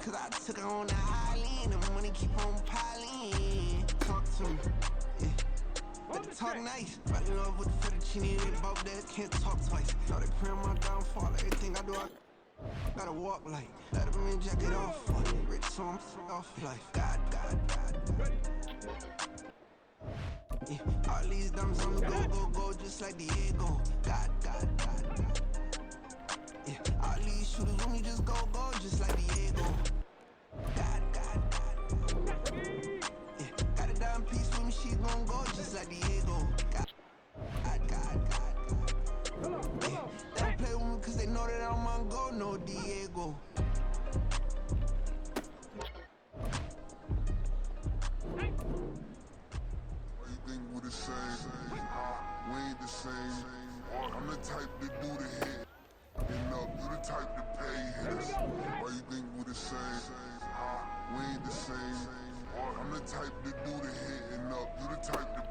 Cause I took her on the island, the money keep on piling. Talk to me, yeah. Better talk nice. Riding up with the fettuccine and both that can't talk twice. Know they pray on my downfall. Everything I do, I gotta walk like. Let them in jacket off. Rich, so I'm off life. God. Yeah. All these diamonds on the go, just like Diego. God. Yeah. All these shooters when we just go, just like Diego. God. Yeah. Got a dime piece with me, she gon' go just like Diego. God. Yeah. They don't play with me cause they know that I'm on go, no Diego. Think we the same, we ain't the same. I'm the type to do the hit, and up, you the type to pay hitters. Why you think we the same, we ain't the same. I'm the type to do the hit, and up, you the type to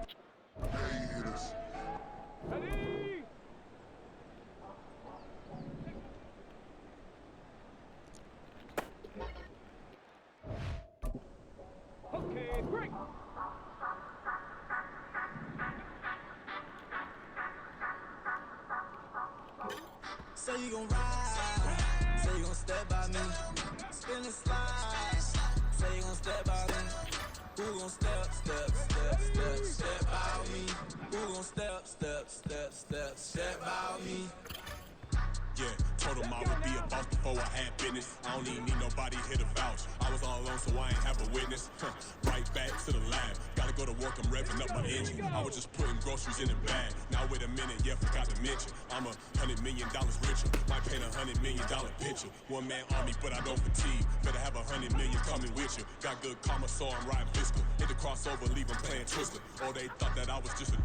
pay hitters. Okay, break. Say you gon' ride, say you gon' step by me, spin and slide, say you gon' step by me. Who gon' step by me? Who gon' step by me? Yeah, told him I would be a boss before I had business. I don't even need nobody here to vouch. I was all alone, so I ain't have a witness. Right back to the lab. Gotta go to work, I'm revving up my engine. I was just putting groceries in the bag. Now wait a minute, yeah, forgot to mention. I'm $100 million richer. Might paint $100 million picture. One man army, but I don't fatigue. Better have 100 million coming with you. Got good karma, so I'm riding fiscal. Hit the crossover, leave them playing Twister. Oh, they thought that I was just a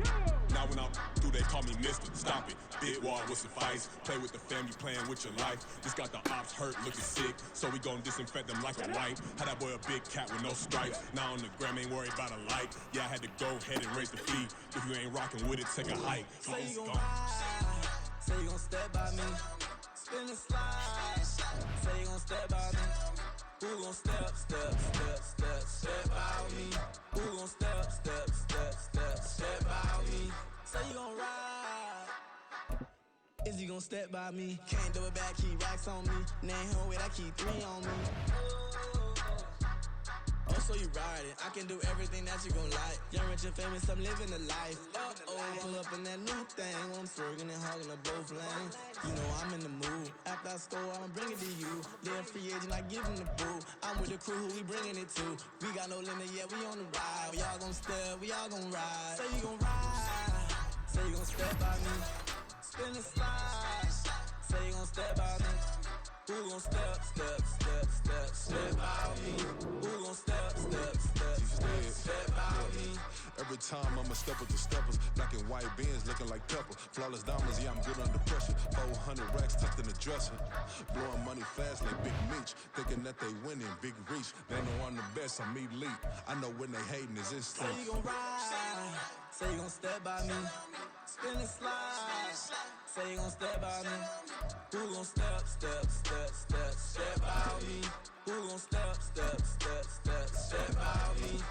now when I'm through, they call me Mister. Stop it, big wall with suffice. Play with the family, playing with your life. Just got the ops hurt, looking sick. So we gon' disinfect them like a wipe. Had that boy a big cat with no stripes. Now on the gram, ain't worried about a light. Yeah, I had to go ahead and raise the fee. If you ain't rocking with it, take a hike. Say you gon' ride, say you gon' step by me, spin and slide. Say you gon' step by me. Who gon' step by me? Who gon' step by me? Say you gon' ride. Is he gon' step by me? Can't do it back, keep racks on me. Name him with, I keep 3 on me. Oh, so you riding? I can do everything that you gon' like. Young, rich, and famous, I'm living the life. Pull up in that new thing. When I'm swerving and hogging up both lanes. You know I'm in the mood. After I score, I'ma bring it to you. They're a free agent, I give him the boo. I'm with the crew, who we bringing it to. We got no limit, yeah, we on the ride. We all gon' step, we all gon' ride. Say you gon' ride. Say you gon' step by me. Spin and slide. Say you gon' step by me. Who gon' step by me? Who gon' step by me? Every time I'ma step with the steppers, black and white beans looking like pepper. Flawless diamonds, yeah, I'm good under pressure. 400 racks tucked in the dresser. Blowing money fast like Big Meech. Thinking that they winning, big reach. They know I'm the best, I'm elite. I know when they hating is instinct. Say you gon' ride, say you gon' step by me. Spin and slide, say you gon' step by me. Who gon' step by me? Who gon' step by me?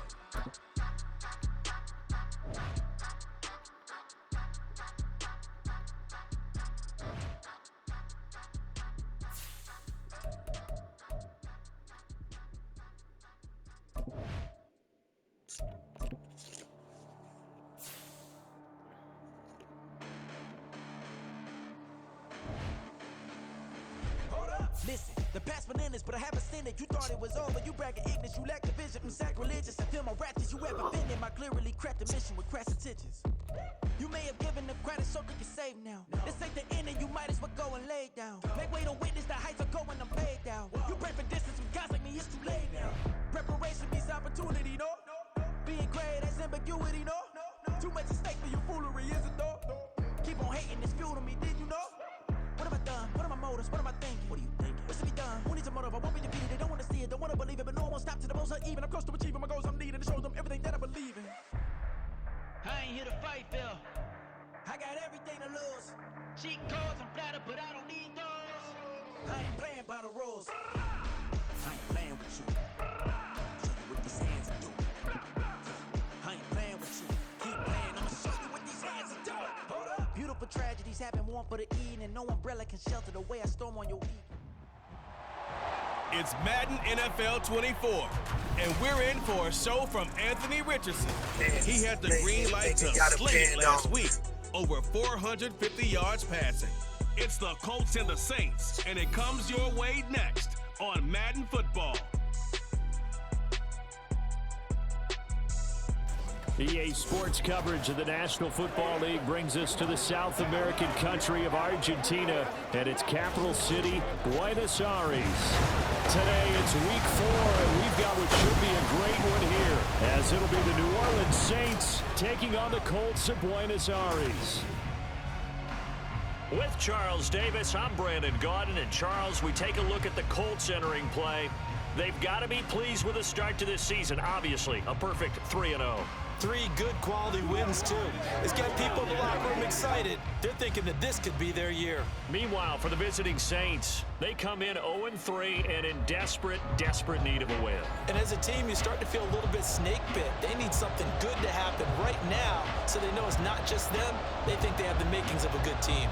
Listen, the past bananas, but I haven't seen it. You thought it was over, you bragging ignorance, you lack the vision. I'm sacrilegious, I feel my ratchets, you ever been in my clearly crafted mission with crass intentions. You may have given them credit so they can save now. This ain't the end and you might as well go and lay down. Make way to witness the heights are going, I'm paid down. You pray for distance with guys like me, it's too late now. Preparation means opportunity, no? Being great, that's ambiguity, no? Too much at stake for your foolery, is it though? Keep on hating, it's fuel to me, did you know? What have I done? What are my motives? What am I thinking? What are you thinking? What's to be done? Who needs a motive? I won't be defeated. They don't want to see it, don't want to believe it, but no one will stop to the most uneven. I'm close to achieving my goals. I'm needing to show them everything that I believe in. I ain't here to fight, Phil. I got everything to lose. Cheat codes and flatter, but I don't need those. I ain't playing by the rules. I ain't playing with you. Show you what these hands are doing. I ain't playing with you. Keep playing, I'ma show you what these hands are doing. Hold up. Beautiful tragedies happen, one for the evening. No umbrella can shelter the way I storm on your evening. It's Madden NFL 24, and we're in for a show from Anthony Richardson. He had the green light to slay it last week, over 450 yards passing. It's the Colts and the Saints, and it comes your way next on Madden Football. EA Sports coverage of the National Football League brings us to the South American country of Argentina and its capital city, Buenos Aires. Today it's week 4, and we've got what should be a great one here, as it'll be the New Orleans Saints taking on the Colts of Buenos Aires. With Charles Davis, I'm Brandon Gaudin, and Charles, we take a look at the Colts entering play. They've got to be pleased with the start to this season, obviously, a perfect 3-0. 3 good quality wins, too. It's got people in the locker room excited. They're thinking that this could be their year. Meanwhile, for the visiting Saints, they come in 0-3 and in desperate need of a win. And as a team, you start to feel a little bit snake bit. They need something good to happen right now so they know it's not just them. They think they have the makings of a good team.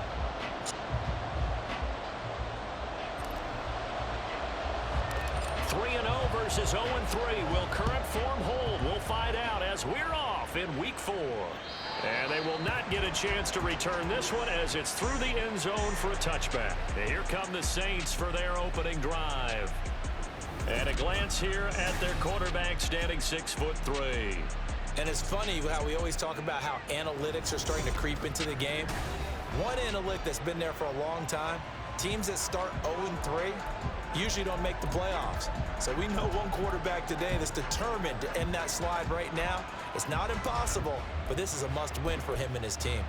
Versus 0-3. Will current form hold? We'll find out as we're off in week 4. And they will not get a chance to return this one as it's through the end zone for a touchback. And here come the Saints for their opening drive. And a glance here at their quarterback standing 6'3". And it's funny how we always talk about how analytics are starting to creep into the game. One analytic that's been there for a long time, teams that start 0-3 usually don't make the playoffs. So we know one quarterback today that's determined to end that slide right now. It's not impossible, but this is a must-win for him and his team.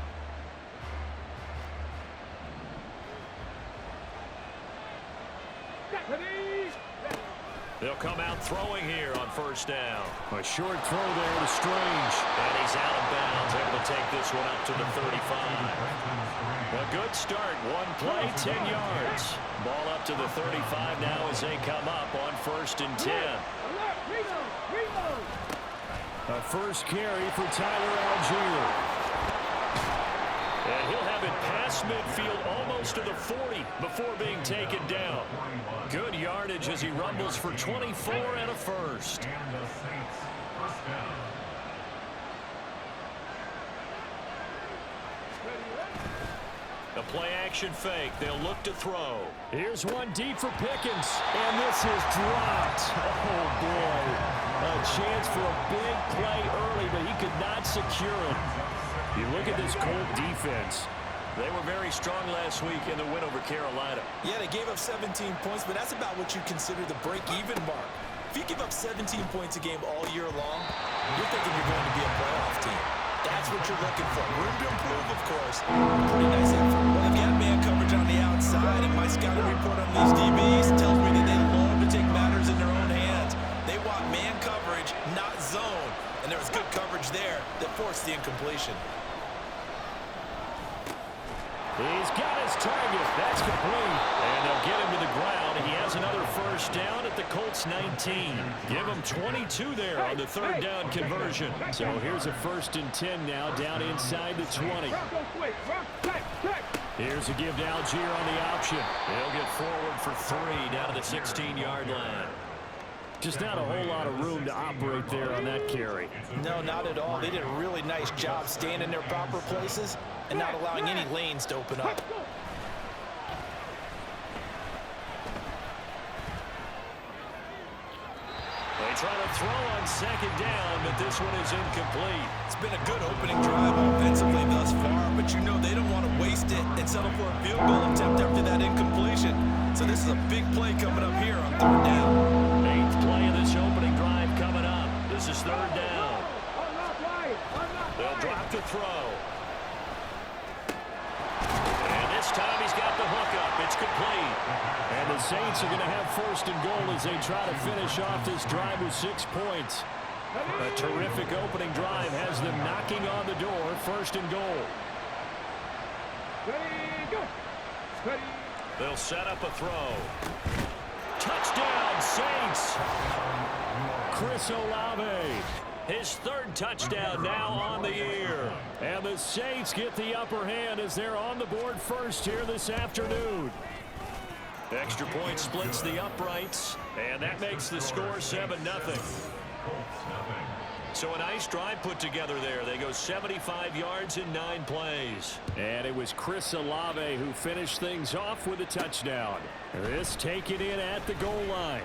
They'll come out throwing here on first down. A short throw there to Strange. And he's out of bounds, able to take this one up to the 35. A good start. One play, 10 yards. Ball up to the 35 now as they come up on 1st and 10. A first carry for Tyler Algier. And he'll have it past midfield almost to the 40 before being taken down. Good yardage as he rumbles for 24 and a first. The play-action fake. They'll look to throw. Here's one deep for Pickens. And this is dropped. Oh, boy. A chance for a big play early, but he could not secure it. You look at this Colt defense. They were very strong last week in the win over Carolina. Yeah, they gave up 17 points, but that's about what you consider the break-even mark. If you give up 17 points a game all year long, you're thinking you're going to be a playoff team. That's what you're looking for. Room to improve, of course. Pretty nice effort. Well, they've got man coverage on the outside, and my scouting report on these DBs tells me that they love to take matters in their own hands. They want man coverage, not zone. And there was good coverage there that forced the incompletion. He's got his target. That's complete. And they'll get him to the ground. He has another first down at the Colts 19. Give him 22 there on the 3rd down conversion. So here's a 1st and 10 now down inside the 20. Here's a give to Algier on the option. He'll get forward for 3 down to the 16-yard line. Just not a whole lot of room to operate there on that carry. No, not at all. They did a really nice job staying in their proper places and not allowing any lanes to open up. They try to throw on 2nd down, but this one is incomplete. It's been a good opening drive offensively thus far, but you know they don't want to waste it and settle for a field goal attempt after that incompletion. So this is a big play coming up here on 3rd down. 8th play of this opening drive coming up. This is 3rd down. They'll drop to throw. And this time he's got the hook up. It's complete. And the Saints are going to have 1st and goal as they try to finish off this drive with 6 points. A terrific opening drive has them knocking on the door. 1st and goal. They'll set up a throw. Touchdown, Saints. Chris Olave. His third touchdown now on the year. And the Saints get the upper hand as they're on the board first here this afternoon. Extra point splits the uprights, and that makes the score 7-0. So a nice drive put together there. They go 75 yards in 9 plays. And it was Chris Olave who finished things off with a touchdown. This taken in at the goal line.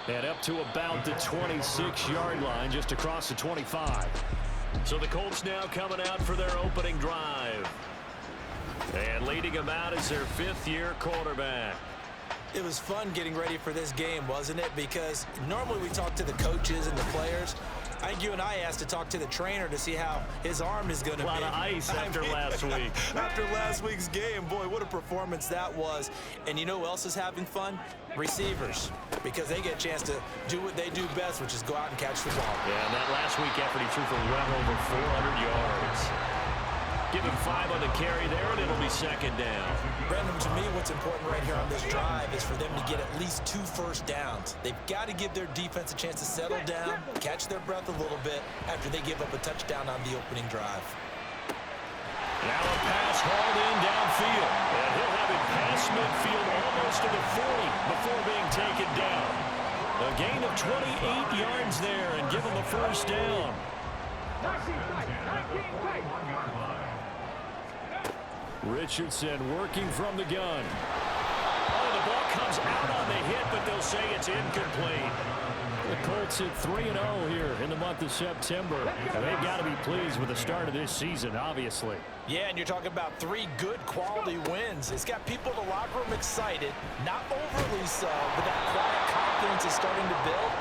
And up to about the 26-yard line, just across the 25. So the Colts now coming out for their opening drive. And leading them out is their 5th-year quarterback. It was fun getting ready for this game, wasn't it? Because normally we talk to the coaches and the players. I think you and I asked to talk to the trainer to see how his arm is going to be. A lot of ice after last week. After last week's game, boy, what a performance that was. And you know who else is having fun? Receivers. Because they get a chance to do what they do best, which is go out and catch the ball. Yeah, and that last week effort, he threw for well over 400 yards. Give him 5 on the carry there, and it'll be 2nd down. Brendan, to me, what's important right here on this drive is for them to get at least 2 first downs. They've got to give their defense a chance to settle down, catch their breath a little bit after they give up a touchdown on the opening drive. Now a pass hauled in downfield. And he'll have it past midfield almost to the 40 before being taken down. A gain of 28 yards there and give him a first down. Richardson working from the gun. Oh, the ball comes out on the hit, but they'll say it's incomplete. The Colts at 3-0 here in the month of September. And they've got to be pleased with the start of this season, obviously. Yeah, and you're talking about 3 good quality wins. It's got people in the locker room excited, not overly so, but that quiet confidence is starting to build.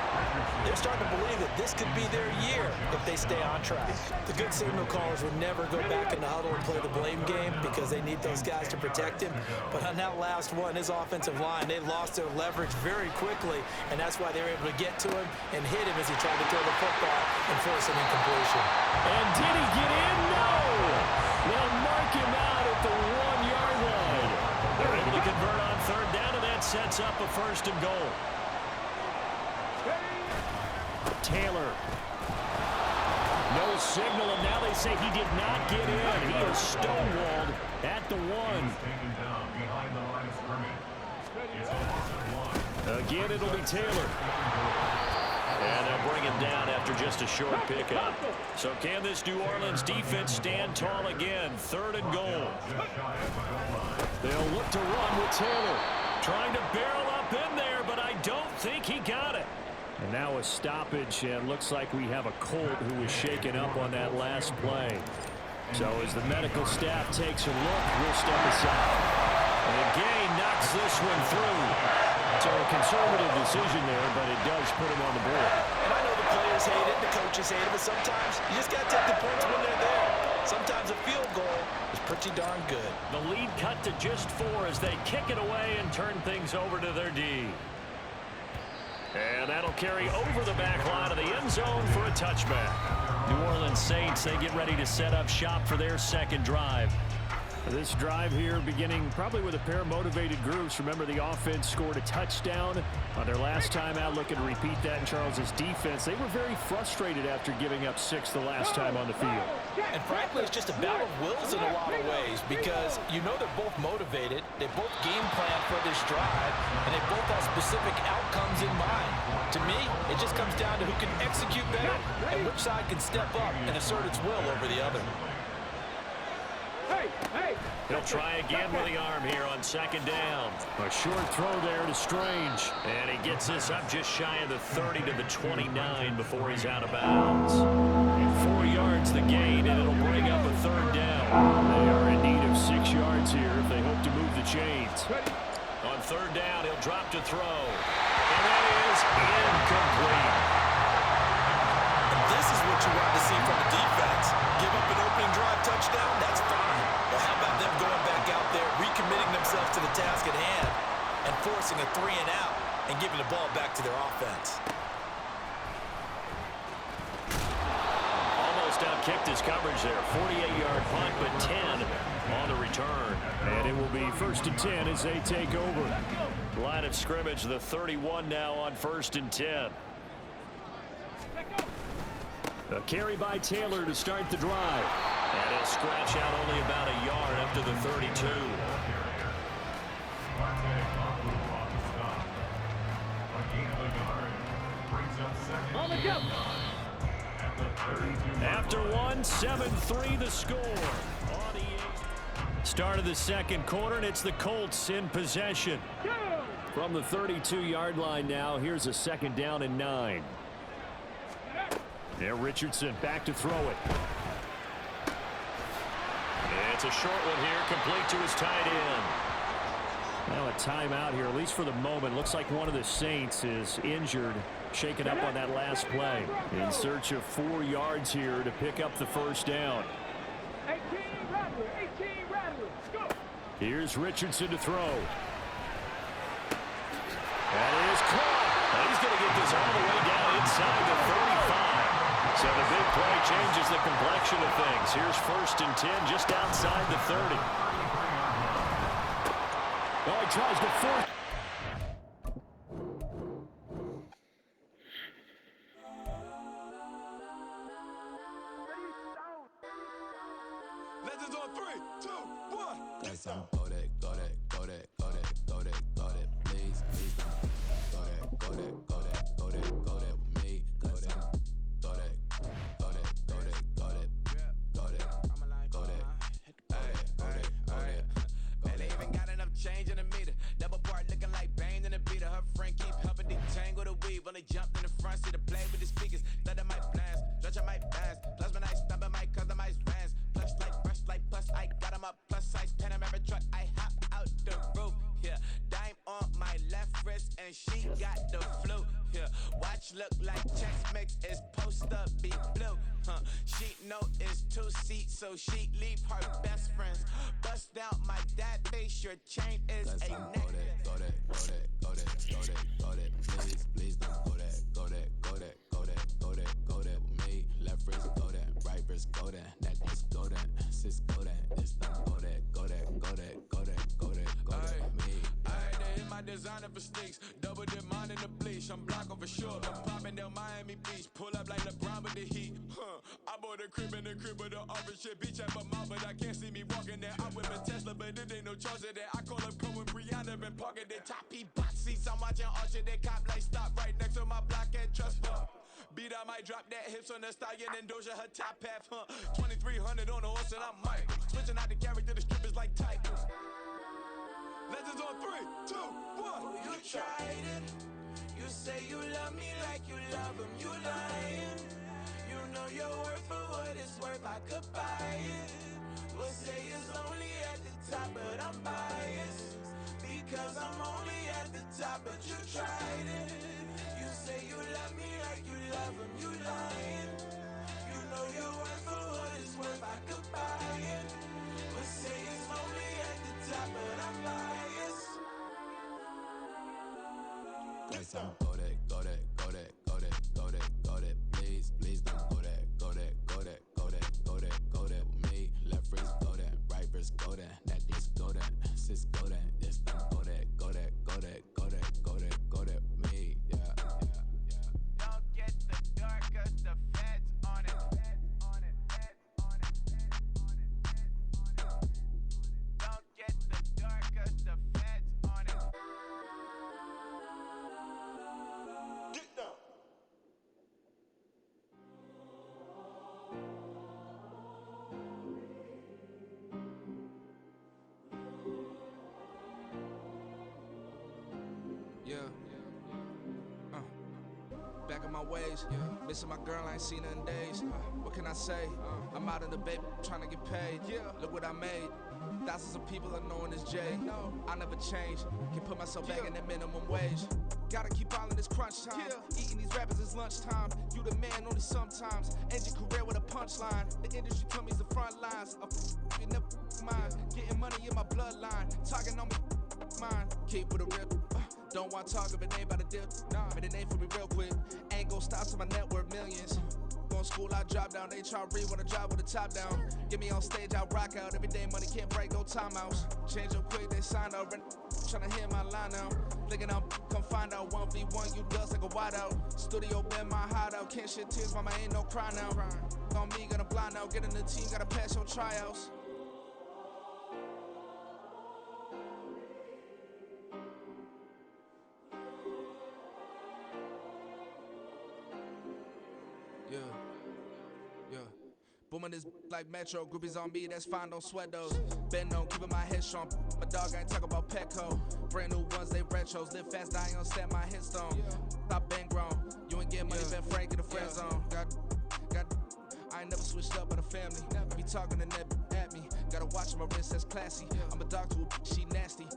They're starting to believe that this could be their year if they stay on track. The good signal callers would never go back in the huddle and play the blame game because they need those guys to protect him. But on that last one, his offensive line, they lost their leverage very quickly, and that's why they were able to get to him and hit him as he tried to throw the football and force an incompletion. And did he get in? No! They'll mark him out at the 1-yard line. They're able to convert on 3rd down, and that sets up a 1st and goal. Taylor. No signal, and now they say he did not get in. He is stonewalled at the 1. Again, it'll be Taylor. And they'll bring him down after just a short pickup. So can this New Orleans defense stand tall again? 3rd and goal. They'll look to run with Taylor. Trying to barrel up in there, but I don't think he got it. And now a stoppage, and looks like we have a Colt who was shaken up on that last play. So as the medical staff takes a look, we'll step aside. And again, knocks this one through. So a conservative decision there, but it does put him on the board. And I know the players hate it, the coaches hate it, but sometimes you just got to take the points when they're there. Sometimes a field goal is pretty darn good. The lead cut to just 4 as they kick it away and turn things over to their D. And that'll carry over the back line of the end zone for a touchback. New Orleans Saints, they get ready to set up shop for their 2nd drive. This drive here beginning probably with a pair of motivated groups. Remember, the offense scored a touchdown on their last time out, looking to repeat that in Charles's defense. They were very frustrated after giving up 6 the last time on the field. And frankly, it's just a battle of wills in a lot of ways because you know they're both motivated, they both game plan for this drive, and they both have specific outcomes in mind. To me, it just comes down to who can execute better and which side can step up and assert its will over the other. He'll try again with the arm here on 2nd down. A short throw there to Strange. And he gets this up just shy of the 30 to the 29 before he's out of bounds. 4 yards the gain, and it'll bring up a 3rd down. They are in need of 6 yards here if they hope to move the chains. On 3rd down, he'll drop to throw. And that is incomplete. And this is what you want to see from the defense. Give up an opening drive touchdown, that's fine. But how about them going back out there, recommitting themselves to the task at hand, and forcing a 3 and out, and giving the ball back to their offense. Almost shortstop kicked his coverage there. 48-yard punt, but 10 on the return. And it will be 1st and 10 as they take over. Line of scrimmage, the 31 now on 1st and 10. A carry by Taylor to start the drive. And he'll scratch out only about a yard up to the 32. After one, 7-3 the score. Start of the second quarter, and it's the Colts in possession. From the 32-yard line now, here's a 2nd down and 9. There, Richardson back to throw it. It's a short one here, complete to his tight end. Now a timeout here, at least for the moment. Looks like one of the Saints is injured, shaken up on that last play. In search of 4 yards here to pick up the 1st down. 18 Rattler, go! Here's Richardson to throw. That is caught. He's going to get this all the way down inside the 35. So the big play changes the complexion of things. Here's 1st and 10 just outside the 30. Oh, he tries to force. Legends on 3, 2, 1. Guess I'm go that, go that, go that, go that, go that, go that. Please, please don't go that, go that, go that, go that, go that with me. Go that, go that, go that, go that, go that, go that, go that, go that, go that. Man, they even got enough change in the meter. Double part looking like Bane in the beater. Her friend keep helping detangle the weave. When they jumped in the front seat to play with the speakers. Thunder might blast, stretch I might dance. Plasma night, stubborn might customize vans. Plush like brush like plus. I got 'em up plus size Panamera truck. I hop out the roof. Yeah, dime on my left wrist and she got the flu. Yeah, watch look like checks mix is post up be blue. She know it's 2 seats, so she leave her best friends. Bust out my dad face, your chain is a neck. Go that, go that, go that, go that, go that, go that. Please, please don't go that, go that, go that, go that, go that, go that with me. Left wrist go that, right wrist go that, necklace go that, sis go that, this don't go that, go that, go that, go that, go that, go that with me. I had to hit my designer for sneaks, double dip mine in the bleach. I'm blocking for sure, I'm popping down Miami Beach, pull up like LeBron with the heat. I bought a crib in the crib with the office shit, beach at my mouth, but I can't see me walking there. I'm with a Tesla, but it ain't no charge of that. I call up Cohen, Brianna, been parking the top P box seats. I'm watching Archer, they cop like stop right next to my block at Trust Fund. Beat, I might drop that hips on the stallion and Doja her top half, 2300 on the horse and I'm Mike. Switching out the character, the strippers like Titans. Legends on 3, 2, 1. You tried it. You say you love me like you love him. You lying. You know your worth for what it's worth. I could buy it. We'll say it's only at the top, but I'm biased because I'm only at the top. But you tried it. You say you love me like you love him. You lying. You know your worth for what it's worth. I could buy it. We'll say it's only at the top, but I'm biased. Guess I'm go that, go that, go that, go that, go that, go that. Please, please don't go that, go that, go that, go that, go that, go that with me. Left wrist go that, right wrist go that, necklace go that, sis go that, this don't go that, go that, go that, go that, go that, go that with me. Yeah, yeah, yeah. Don't get the dark 'cause the feds on it. Don't get the dark 'cause the feds on it. Get down. Yeah. Back in my ways, missing my girl, I ain't seen her in days. What can I say? I'm out in the baby, trying to get paid. Look what I made. Thousands of people are knowing this Jay. I never change. Can put myself back in the minimum wage. Gotta keep all in this crunch time. Eating these rappers is lunchtime. You the man only sometimes. End your career with a punchline. The industry told me it's the front lines. You never mine. Getting money in my bloodline. Talking on me, mine. Keep with a real. Don't want to talk if it ain't about the deal. But it ain't for me real quick. Ain't gon' stop till my net worth millions. Gon' on school, I drop down. They try to read when I drop with the top down. Get me on stage, I rock out. Every day money can't break, no timeouts. Change up quick, they sign up. Tryna hear my line now. Thinking I'm come find out. 1v1, you dust like a wideout. Studio been my hideout. Can't shed tears, mama ain't no cry now. On me, gonna blind out. Get in the team, gotta pass your tryouts. Yeah. Booming this like Metro, groupies on me, that's fine, don't sweat those. Been on, keeping my head strong. My dog ain't talk about Petco. Brand new ones, they retros. Live fast, I ain't on stand my headstone. Stop been grown. You ain't get money, been frank in the friend zone. I ain't never switched up on the family. Be talking to that at me. Gotta watch my wrist, that's classy. I'm a dog to a she nasty.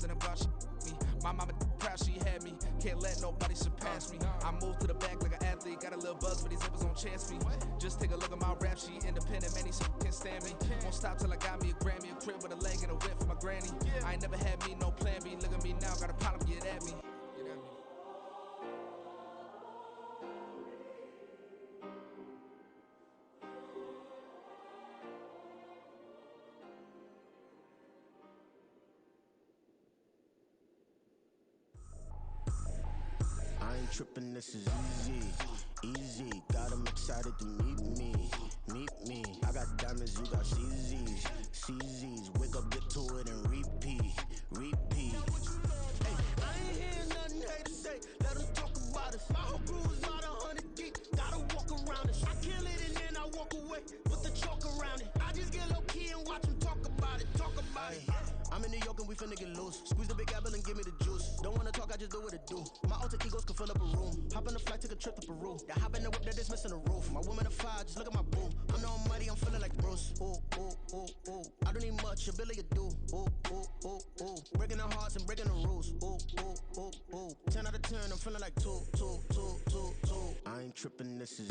Then I'm glad she me. My mama proud she had me. Can't let nobody surpass me. I move to the back like an athlete. Got a little buzz, but these zippers on chance me. Just take a look at my rap sheet. Independent, man, these can't stand me. Won't stop till I got me a Grammy, a crib with a leg and a whip for my granny. I ain't never had me no plan B. Look at me now, got a problem, get at me. I ain't trippin', this is easy. Got 'em excited to meet me. I got diamonds, you got CZs. Wake up, get to it, and repeat. Hey, I ain't hearing nothing hate to say. Let 'em talk about us. My whole crew is about 100 deep. Gotta walk around us. I kill it and then I walk away with the chalk around it. I just get low key and watch 'em talk about it. I'm in New York and we finna get loose. Squeeze the big apple and give me the juice. Don't wanna talk, I just do what it do. My alter egos can fill up a room. Hop on the flight, take a trip to Peru. The hop in the whip that is missing the roof. My woman a fire, just look at my boo. I'm no money, I'm feeling like Bruce. Ooh. I don't need much, ability to do. Ooh. Breaking the hearts and breaking the rules. Ooh. 10 out of 10, I'm feeling like two. I ain't tripping, this is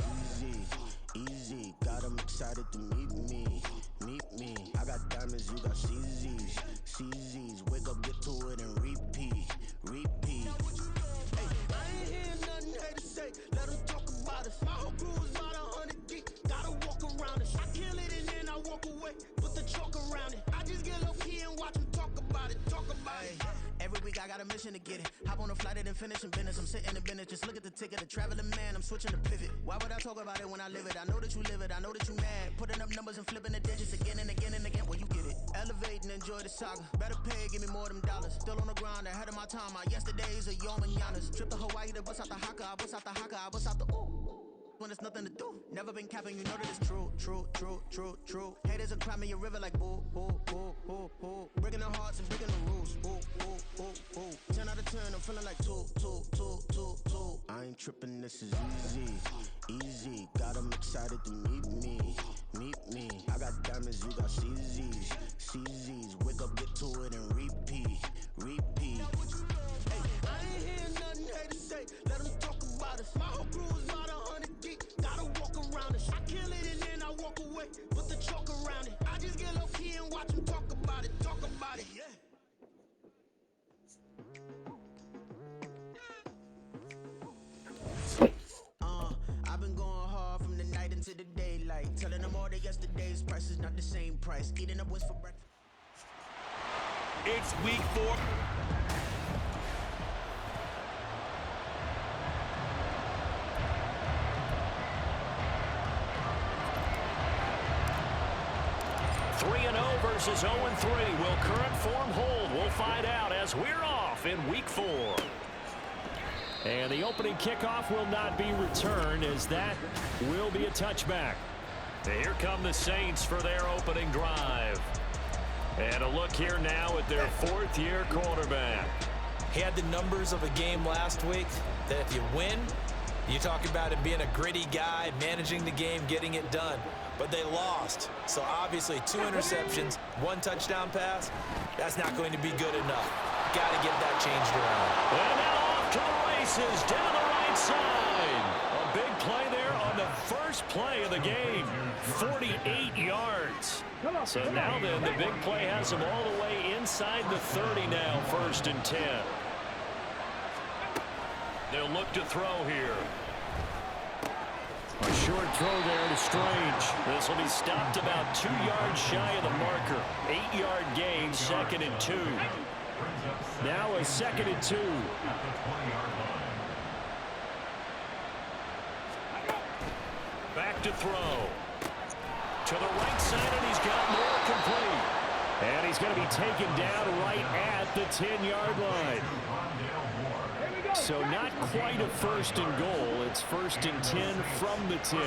easy. Got 'em excited to meet me. I got diamonds, you got CZs. Wake up, get to it, and repeat. Hey, I ain't hearing nothing hate to say. Let 'em talk about us. My whole crew is about 100 deep. Gotta walk around us. I kill it and then I walk away. Put the chalk around it. I just get low key and watch 'em talk about it. Every week I got a mission to get it. Hop on a flight and finish in business. I'm sitting in business, just look at the ticket. A traveling man, I'm switching to pivot. Why would I talk about it when I live it? I know that you live it, I know that you mad. Putting up numbers and flipping the digits again and again. Well, you get it. Elevate and enjoy the saga. Better pay, give me more them dollars. Still on the grind, ahead of my time. My yesterdays are your mananas. Trip to Hawaii to bust out the haka. I bust out the ooh. When there's nothing to do. Never been capping, you know that it's true. Haters are climbing your river like boo. Breaking the hearts and breaking the rules. Ooh. 10 out of 10, I'm feeling like two. I ain't tripping, this is easy. Got 'em excited to meet me. I got diamonds, you got CZs. Wake up, get to it, and repeat. Hey, I ain't hearing nothing hate to say. Let 'em talk about us. My whole crew is about 100 deep. Gotta walk around us. I kill it and then I walk away. Put the chalk around it. I just get low key and watch 'em talk about it. Yeah. I've been going hard from the night into the daylight. Telling them all that yesterday's price is not the same price. Eating up wings for breakfast. It's week 4. Versus 0-3. Will current form hold? We'll find out as we're off in week 4. And the opening kickoff will not be returned, as that will be a touchback. Here come the Saints for their opening drive. And a look here now at their 4th-year quarterback. He had the numbers of a game last week that if you win, you talk about him being a gritty guy, managing the game, getting it done. But they lost. So obviously 2 interceptions, 1 touchdown pass, that's not going to be good enough. Got to get that changed around. And now off to the races down the right side. A big play there on the first play of the game. 48 yards. So now then, the big play has him all the way inside the 30 now, 1st and 10. They'll look to throw here. A short throw there to Strange. This will be stopped about 2 yards shy of the marker. 8-yard gain, 2nd and 2. Now a 2nd and 2. Back to throw. To the right side, and he's got more complete. And he's going to be taken down right at the 10-yard line. So not quite a 1st and goal. It's 1st and 10 from the 10.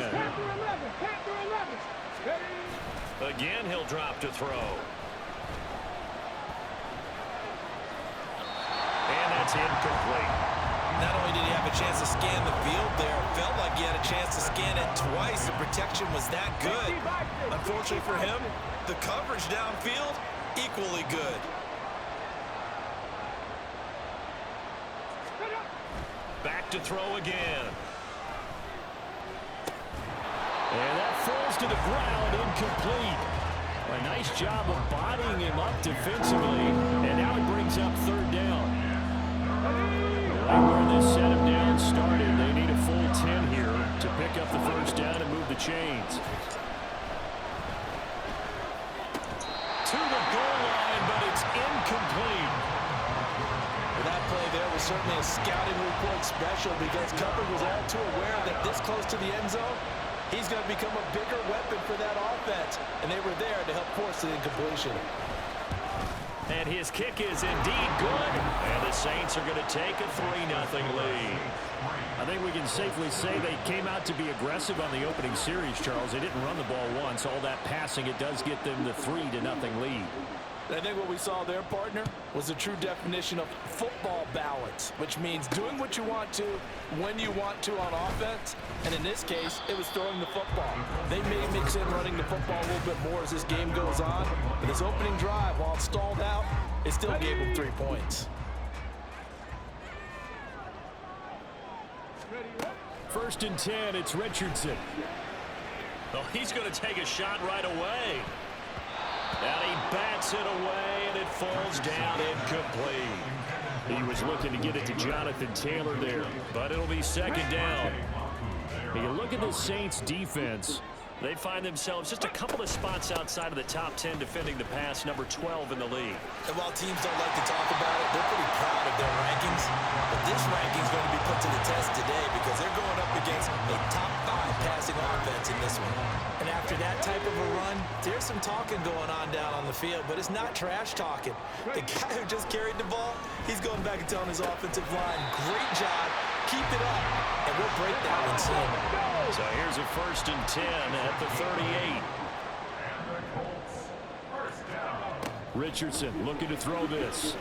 Again, he'll drop to throw. And that's incomplete. Not only did he have a chance to scan the field there, it felt like he had a chance to scan it twice. The protection was that good. Unfortunately for him, the coverage downfield, equally good. Back to throw again. And that falls to the ground, incomplete. A nice job of bodying him up defensively. And now it brings up 3rd down. Right where this set him down started, they need a full 10 here to pick up the 1st down and move the chains. To the goal line, but it's incomplete. That play there was certainly a scouting report special because Cover was all too aware that this close to the end zone, he's going to become a bigger weapon for that offense. And they were there to help force the incompletion. And his kick is indeed good. And the Saints are going to take a 3-0 lead. I think we can safely say they came out to be aggressive on the opening series, Charles. They didn't run the ball once. All that passing, it does get them the 3-0 lead. I think what we saw there, partner, was a true definition of football balance, which means doing what you want to, when you want to on offense. And in this case, it was throwing the football. They may mix in running the football a little bit more as this game goes on. But this opening drive, while it stalled out, it still gave them 3 points. 1st and 10, it's Richardson. Oh, he's going to take a shot right away. And he bats it away, and it falls down incomplete. He was looking to get it to Jonathan Taylor there, but it'll be 2nd down. You look at the Saints defense. They find themselves just a couple of spots outside of the top 10 defending the pass, number 12 in the league. And while teams don't like to talk about it, they're pretty proud of their rankings. But this ranking is going to be put to the test today because they're going up against a top 5 passing offense in this one. And after that type of a run, there's some talking going on down on the field, but it's not trash talking. The guy who just carried the ball, he's going back and telling his offensive line, great job, keep it up, and we'll break that one soon. So here's a 1st and 10 at the 38. Richardson looking to throw this.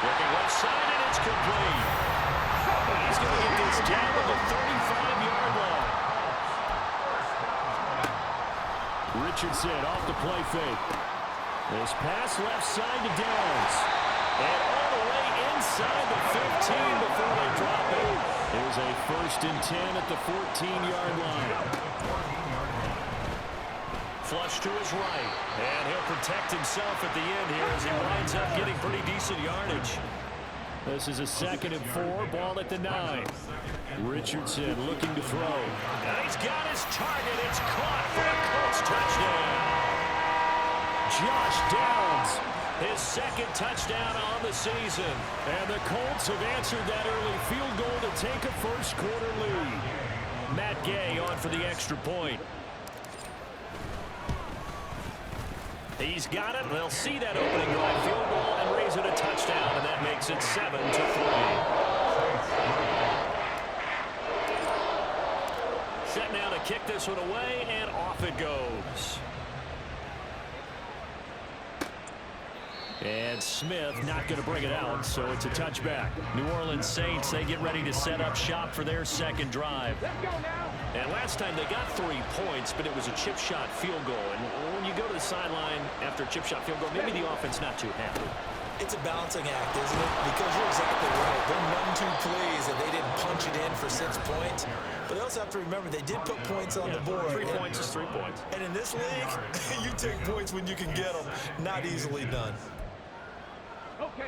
Looking left side, and it's complete. He's going to get this down to the 35-yard line. Richardson off the play fake. This pass left side to Downs. And all the way inside the 15 before they drop it. There's a 1st and 10 at the 14-yard line. Flush to his right. And he'll protect himself at the end here as he winds up getting pretty decent yardage. This is a 2nd and 4, ball at the 9. Richardson looking to throw. And he's got his target. It's caught for a Colts touchdown. Josh Downs, his 2nd touchdown on the season. And the Colts have answered that early field goal to take a 1st quarter lead. Matt Gay on for the extra point. He's got it. They'll see that opening drive field goal and raise it a touchdown, and that makes it 7-3. Set now to kick this one away, and off it goes. And Smith not going to bring it out, so it's a touchback. New Orleans Saints, they get ready to set up shop for their 2nd drive. And last time they got 3 points, but it was a chip shot field goal. And when you go to the sideline after a chip shot field goal, maybe the offense not too happy. It's a balancing act, isn't it? Because you're exactly right. They're 1-2 plays, and they didn't punch it in for 6 points. But they also have to remember they did put points on the board. 3 points is 3 points. And in this league, you take points when you can get them. Not easily done.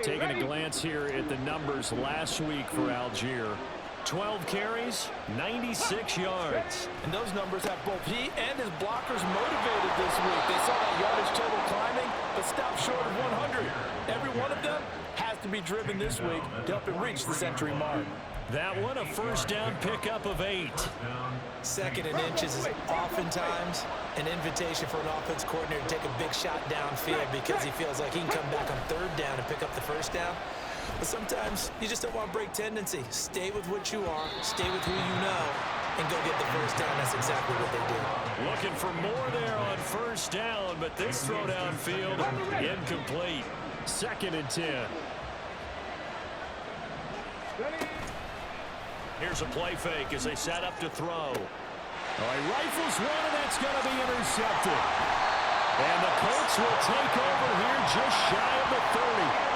Taking a glance here at the numbers last week for Algier. 12 carries, 96 yards. And those numbers have both he and his blockers motivated this week. They saw that yardage total climbing, but stopped short of 100. Every one of them has to be driven this week to help him reach the century mark. That one, a first down pickup of 8. 2nd and inches is oftentimes an invitation for an offense coordinator to take a big shot downfield because he feels like he can come back on 3rd down and pick up the first down. But sometimes you just don't want to break tendency. Stay with what you are, stay with who you know, and go get the first down. That's exactly what they did. Looking for more there on first down, but this throw downfield incomplete. 2nd and 10. Here's a play fake as they set up to throw. He rifles one, and that's going to be intercepted. And the Colts will take over here just shy of the 30.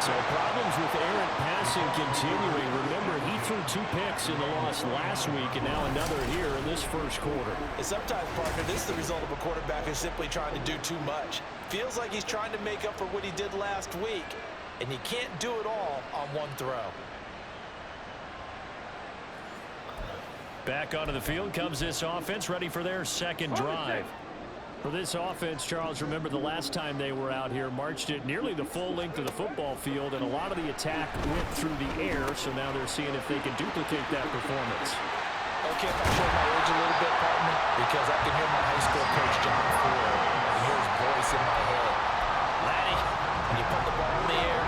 So problems with errant passing continuing. Remember, he threw 2 picks in the loss last week, and now another here in this first quarter. And sometimes, partner, this is the result of a quarterback who's simply trying to do too much. Feels like he's trying to make up for what he did last week, and he can't do it all on one throw. Back onto the field comes this offense, ready for their second drive. For this offense, Charles, remember the last time they were out here, marched it nearly the full length of the football field, and a lot of the attack went through the air, so now they're seeing if they can duplicate that performance. Okay, if I show my age a little bit, partner, because I can hear my high school coach, John Ford, and hear his voice in my head. Laddie, when you put the ball in the air,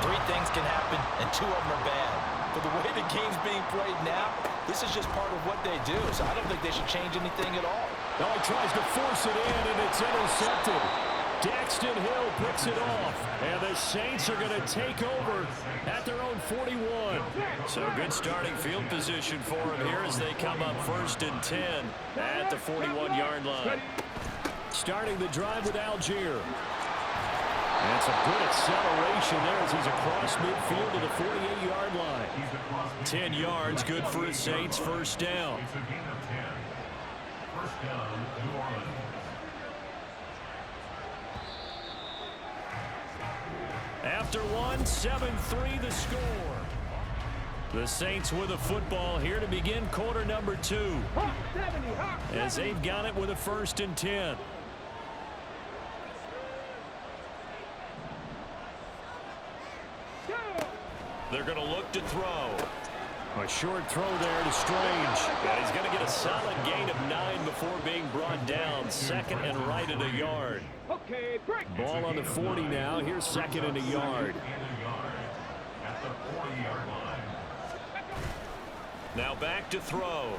3 things can happen, and 2 of them are bad. But the way the game's being played now, this is just part of what they do, so I don't think they should change anything at all. Now he tries to force it in, and it's intercepted. Daxton Hill picks it off, and the Saints are going to take over at their own 41. So good starting field position for him here as they come up 1st and 10 at the 41-yard line. Starting the drive with Algier. And some good acceleration there as he's across midfield to the 48-yard line. 10 yards, good for his Saints, first down. After one, 7-3 the score. The Saints with a football here to begin quarter number 2. As they've got it with a 1st and 10. They're going to look to throw. A short throw there to Strange. And he's going to get a solid gain of 9 before being brought down. 2nd and right at a yard. Okay, break. Ball on the 40 now. Here's 2nd and a yard. Now back to throw.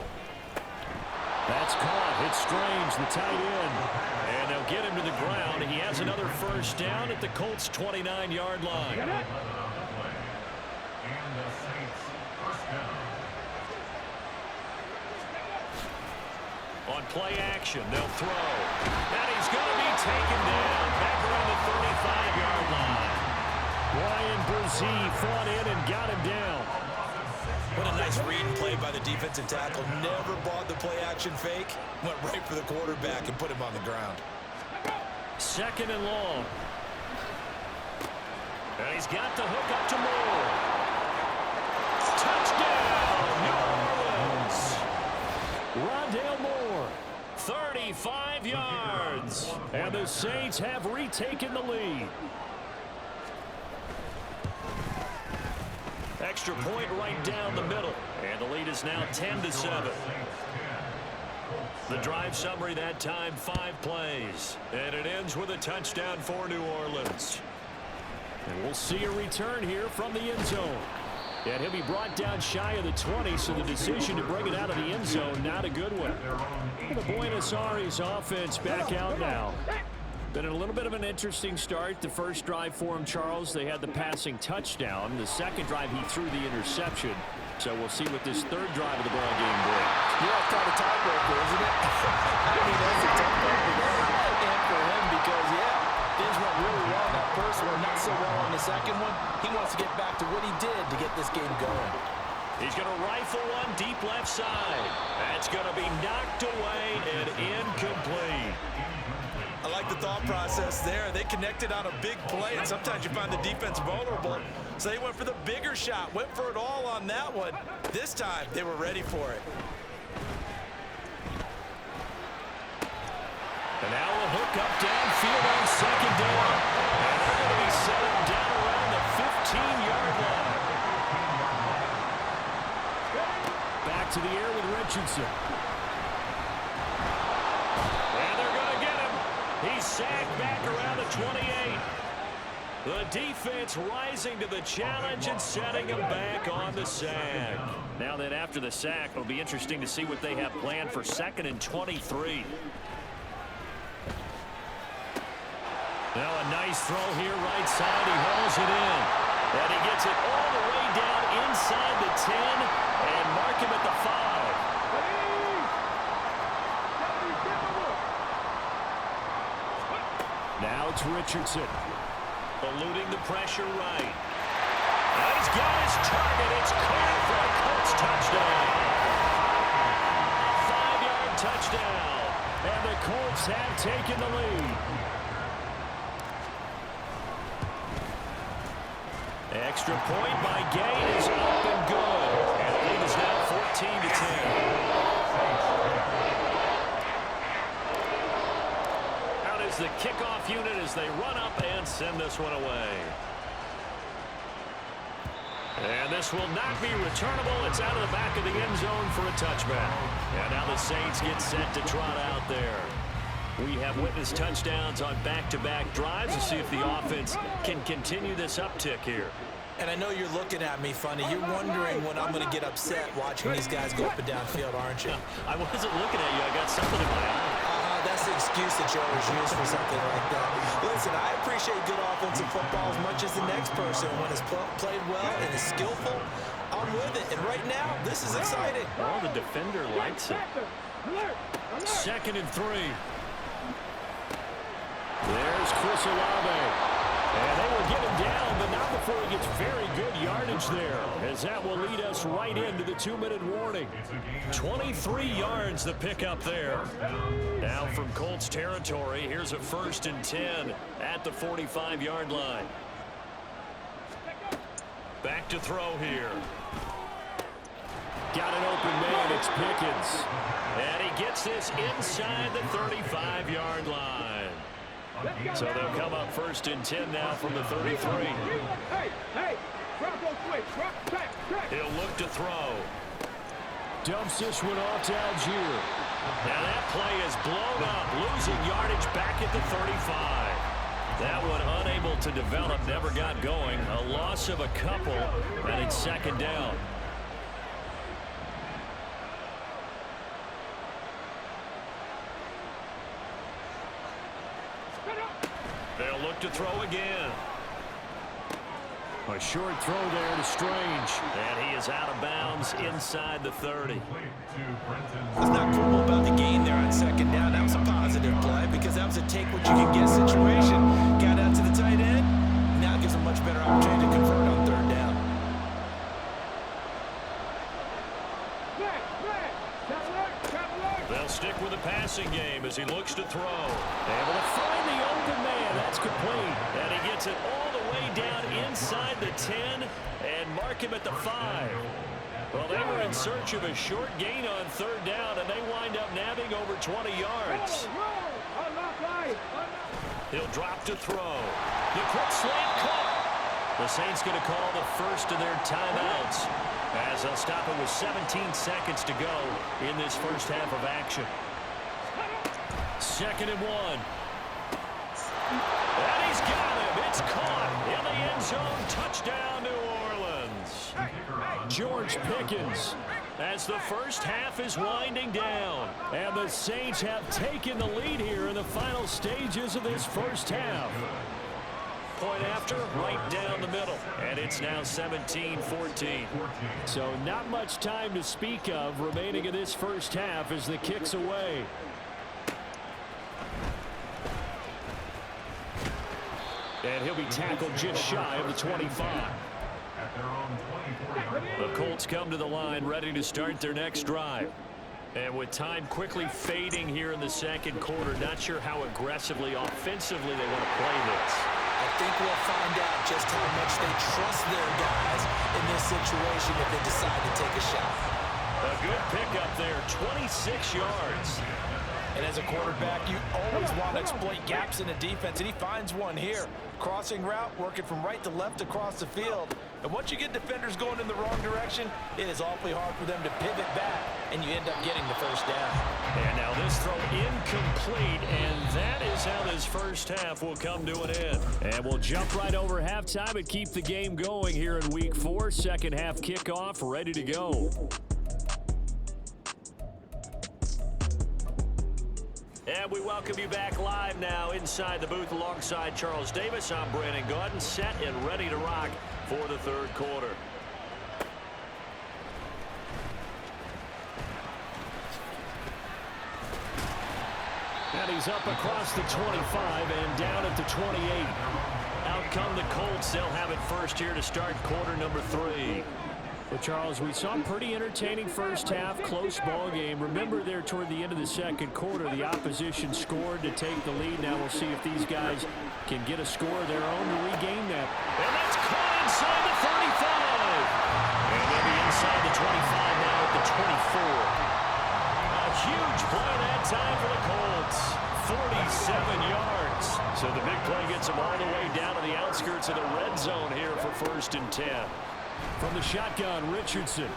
That's caught. It's Strange, the tight end. And they'll get him to the ground. He has another first down at the Colts' 29-yard line. On play action, they'll throw. And he's going to be taken down back around the 35-yard line. Brian Brzee fought in and got him down. What a nice read and play by the defensive tackle. Never bought the play action fake. Went right for the quarterback and put him on the ground. 2nd and long. And he's got the hook up to Moore. Touchdown, New Orleans. Rondale Moore, 35 yards. And the Saints have retaken the lead. Extra point right down the middle. And the lead is now 10-7. The drive summary that time, 5 plays. And it ends with a touchdown for New Orleans. And we'll see a return here from the end zone. And he'll be brought down shy of the 20, so the decision to bring it out of the end zone, not a good one. The Buenos Aires offense back out now. Been a little bit of an interesting start. The first drive for him, Charles, they had the passing touchdown. The second drive, he threw the interception. So we'll see what this third drive of the ball game brings. Yeah, it's kind of tiebreaker, isn't it? I mean, that's a tough one for them and for him because, yeah, things went really well on that first one, not so well on the second one. He wants to get back to what he did to get this game going. He's going to rifle one deep left side. That's going to be knocked away and incomplete. I like the thought process there. They connected on a big play, and sometimes you find the defense vulnerable. So they went for the bigger shot, went for it all on that one. This time, they were ready for it. And now a hook up downfield on second down. And they're going to be set up down around the 15-yard line. Back to the air with Richardson. And they're going to get him. He's sacked back around the 28. The defense rising to the challenge and setting him back on the sack. Now then, after the sack, it'll be interesting to see what they have planned for 2nd and 23. Now a nice throw here, right side. He hauls it in. And he gets it all the way down inside the 10 and mark him at the 5. Now it's Richardson. Eluding the pressure right. Now he's got his target. It's caught for a Colts touchdown. 5-yard touchdown. And the Colts have taken the lead. Extra point by Gay is up and good. And the lead is now 14-10. Out is the kickoff unit as they run up and send this one away. And this will not be returnable. It's out of the back of the end zone for a touchback. And now the Saints get set to trot out there. We have witnessed touchdowns on back-to-back drives to see if the offense can continue this uptick here. And I know you're looking at me funny. You're wondering when I'm going to get upset watching these guys go up and down field, aren't you? I wasn't looking at you. I got something in my eye. That's the excuse that you always use for something like that. Listen, I appreciate good offensive football as much as the next person. When it's played well and is skillful, I'm with it. And right now, this is exciting. Well, the defender likes it. 2nd and 3. There's Chris Olave. And they will get him down, but not before he gets very good yardage there, as that will lead us right into the 2-minute warning. 23 yards the pickup there. Now from Colts territory, here's a 1st and 10 at the 45-yard line. Back to throw here. Got an open man, it's Pickens. And he gets this inside the 35-yard line. So they'll come up 1st and 10 now from the 33. He'll look to throw. Dumps this one off to Algier. Now that play is blown up, losing yardage back at the 35. That one unable to develop, never got going. A loss of a couple, and it's 2nd down. They'll look to throw again. A short throw there to Strange. And he is out of bounds inside the 30. What's not cool about the gain there on 2nd down? That was a positive play because that was a take-what-you-can-get situation. Got out to the tight end. Now gives a much better opportunity to convert on 3rd down. They'll stick with the passing game as he looks to throw. Able to find the open man. That's complete. And he gets it all the way down inside the 10 and mark him at the 5. Well, they were in search of a short gain on 3rd down, and they wind up nabbing over 20 yards. He'll drop to throw. The quick slant caught. The Saints going to call the first of their timeouts, as they'll stop it with 17 seconds to go in this first half of action. 2nd and 1. And he's got him. It's caught in the end zone. Touchdown, New Orleans. George Pickens, as the first half is winding down. And the Saints have taken the lead here in the final stages of this first half. Point after, right down the middle. And it's now 17-14. So not much time to speak of remaining in this first half as the kick's away. And he'll be tackled just shy of the 25. The Colts come to the line ready to start their next drive. And with time quickly fading here in the second quarter, not sure how aggressively, offensively they want to play this. I think we'll find out just how much they trust their guys in this situation if they decide to take a shot. A good pickup there, 26 yards. And as a quarterback, you always want to exploit gaps in the defense, and he finds one here. Crossing route, working from right to left across the field. And once you get defenders going in the wrong direction, it is awfully hard for them to pivot back, and you end up getting the first down. And now this throw incomplete, and that is how this first half will come to an end. And we'll jump right over halftime and keep the game going here in Week 4. Second half kickoff, ready to go. And we welcome you back live now inside the booth alongside Charles Davis. I'm Brandon Gaudin, set and ready to rock for the third quarter. And he's up across the 25 and down at the 28. Out come the Colts. They'll have it first here to start quarter number 3. Well, Charles, we saw a pretty entertaining first half, close ball game. Remember there toward the end of the second quarter, the opposition scored to take the lead. Now we'll see if these guys can get a score of their own to regain that. And that's caught inside the 35. And they'll be inside the 25 now at the 24. A huge play that time for the Colts. 47 yards. So the big play gets them all the way down to the outskirts of the red zone here for 1st and 10. From the shotgun, Richardson.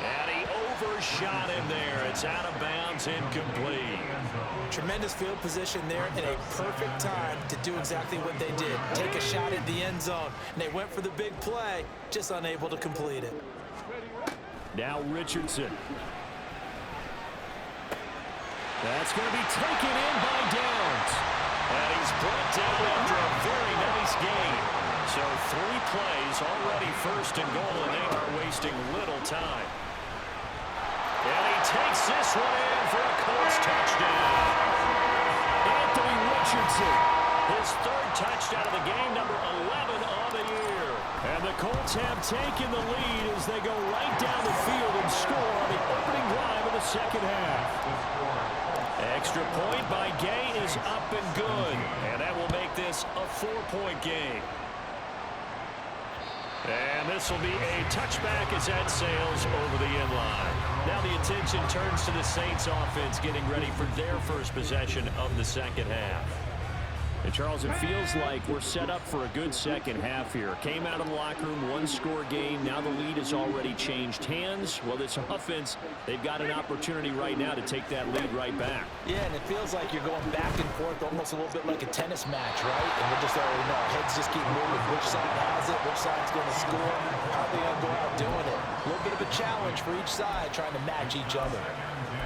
And he overshot him there. It's out of bounds, incomplete. Tremendous field position there and a perfect time to do exactly what they did. Take a shot at the end zone. And they went for the big play, just unable to complete it. Now Richardson. That's going to be taken in by Downs. And he's brought down after a very nice game. So 3 plays, already 1st and goal, and they are wasting little time. And he takes this one in for a Colts touchdown. Anthony Richardson, his 3rd touchdown of the game, number 11 on the year. And the Colts have taken the lead as they go right down the field and score on the opening drive of the second half. Extra point by Gay is up and good, and that will make this a 4-point game. And this will be a touchback as that sails over the end line. Now the attention turns to the Saints offense getting ready for their first possession of the second half. And Charles, it feels like we're set up for a good second half here. Came out of the locker room, 1-score game. Now the lead has already changed hands. Well, this offense, they've got an opportunity right now to take that lead right back. Yeah, and it feels like you're going back and forth almost a little bit like a tennis match, right? And we're just already know. Heads just keep moving. Which side has it? Which side's going to score? How are they going to go out doing it? A little bit of a challenge for each side trying to match each other.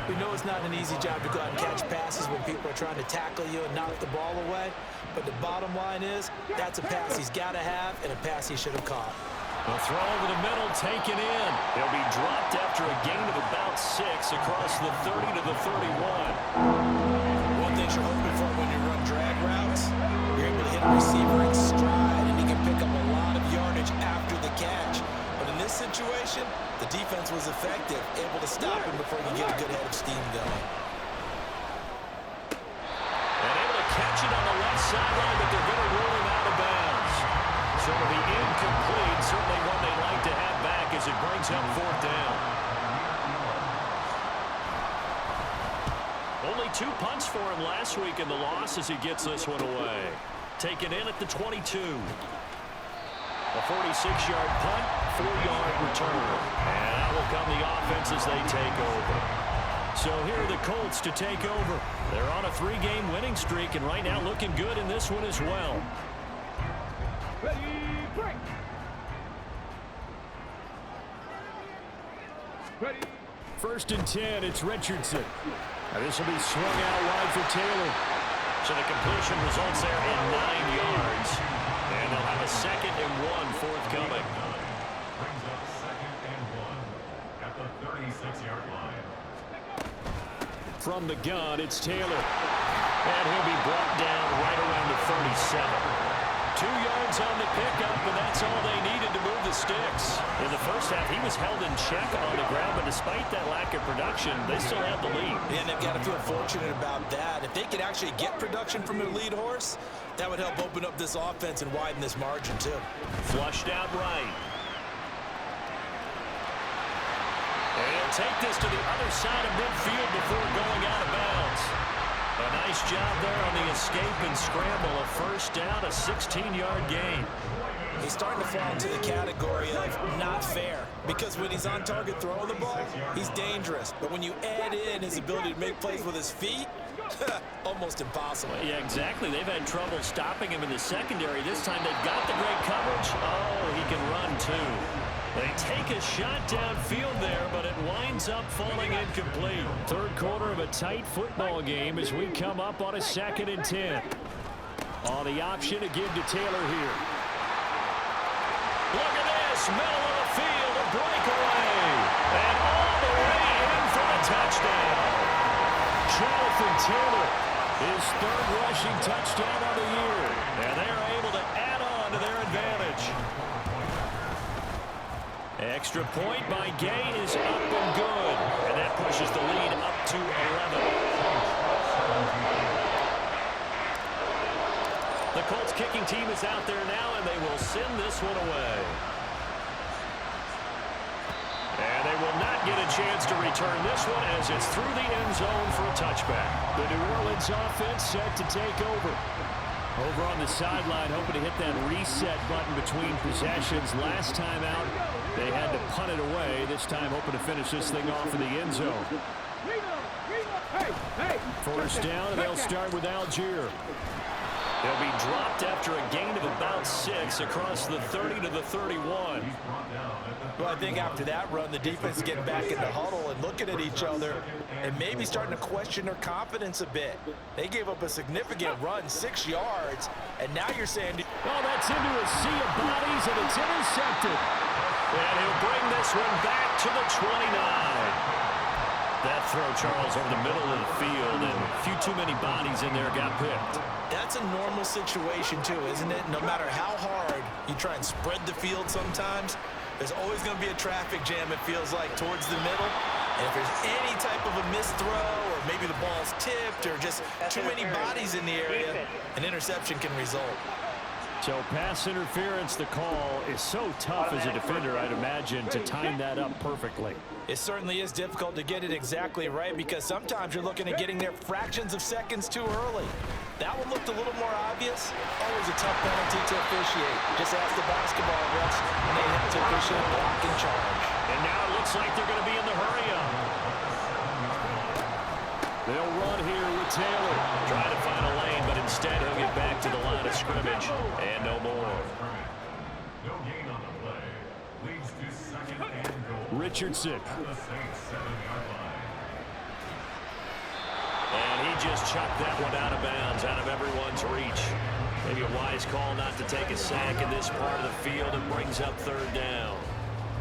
We know it's not an easy job to go out and catch passes when people are trying to tackle you and knock the ball away. But the bottom line is, that's a pass he's got to have and a pass he should have caught. A throw over the middle, taken in. He'll be dropped after a gain of about 6 across the 30 to the 31. One thing you're hoping for when you run drag routes, you're able to hit a receiver in stride, and he can pick up a lot of yardage after the catch. But in this situation, the defense was effective, able to stop him before he get a good head of steam going. And able to catch it on the left sideline, but they're going to roll him out of bounds. So it'll be incomplete, certainly one they'd like to have back as it brings up 4th down. Only 2 punts for him last week in the loss as he gets this one away. Taken in at the 22. A 46-yard punt, 4-yard return. And that will come the offense as they take over. So here are the Colts to take over. They're on a 3-game winning streak, and right now looking good in this one as well. Ready, break. Ready. 1st and 10, it's Richardson. And this will be swung out wide for Taylor. So the completion results there in 9 yards. And they'll have a 2nd and 1 forthcoming. Brings up 2nd and 1 at the 36-yard line. From the gun, it's Taylor. And he'll be brought down right around the 37. 2 yards end zone to pick up, and that's all they needed to move the sticks. In the first half, he was held in check on the ground, but despite that lack of production, they still have the lead. And they've got to feel fortunate about that. If they could actually get production from their lead horse, that would help open up this offense and widen this margin, too. Flushed out right. And he'll take this to the other side of midfield before going out of bounds. A nice job there on the escape and scramble. A first down, a 16-yard gain. He's starting to fall into the category of not fair, because when he's on target throwing the ball, he's dangerous. But when you add in his ability to make plays with his feet, almost impossible. Well, yeah, exactly. They've had trouble stopping him in the secondary. This time they've got the great coverage. Oh, he can run too. They take a shot downfield there, but it winds up falling incomplete. Third quarter of a tight football game as we come up on a 2nd and 10. On the option to give to Taylor here. Look at this, middle of the field, a breakaway. And all the way in for the touchdown. Jonathan Taylor, his 3rd rushing touchdown of the year. And they're able to add on to their advantage. Extra point by Gay is up and good. And that pushes the lead up to 11. The Colts kicking team is out there now, and they will send this one away. And they will not get a chance to return this one as it's through the end zone for a touchback. The New Orleans offense set to take over. Over on the sideline, hoping to hit that reset button between possessions. Last time out, they had to punt it away. This time, hoping to finish this thing off in the end zone. First down, and they'll start with Algier. They'll be dropped after a gain of about 6 across the 30 to the 31. Well, I think after that run, the defense is getting back in the huddle and looking at each other and maybe starting to question their confidence a bit. They gave up a significant run, 6 yards, and now you're saying... Oh, that's into a sea of bodies, and it's intercepted. And he'll bring this one back to the 29. That throw, Charles, over the middle of the field, and a few too many bodies in there got picked. That's a normal situation, too, isn't it? No matter how hard you try and spread the field sometimes, there's always going to be a traffic jam, it feels like, towards the middle. And if there's any type of a missed throw, or maybe the ball's tipped, or just too many bodies in the area, an interception can result. So pass interference, the call is so tough as a defender, I'd imagine, to time that up perfectly. It certainly is difficult to get it exactly right, because sometimes you're looking at getting there fractions of seconds too early. That one looked a little more obvious. Always a tough penalty to officiate. Just ask the basketball refs, and they have to officiate block and charge. And now it looks like they're going to be in the hurry-up. They'll run here with Taylor. Trying to find a lane, but instead he'll get back to the line of scrimmage. And no more. No gain on the play. Leads to 2nd and goal. Richardson. At the Saints 7-yard line. And he just chucked that one out of bounds, out of everyone's reach. Maybe a wise call not to take a sack in this part of the field, and brings up 3rd down.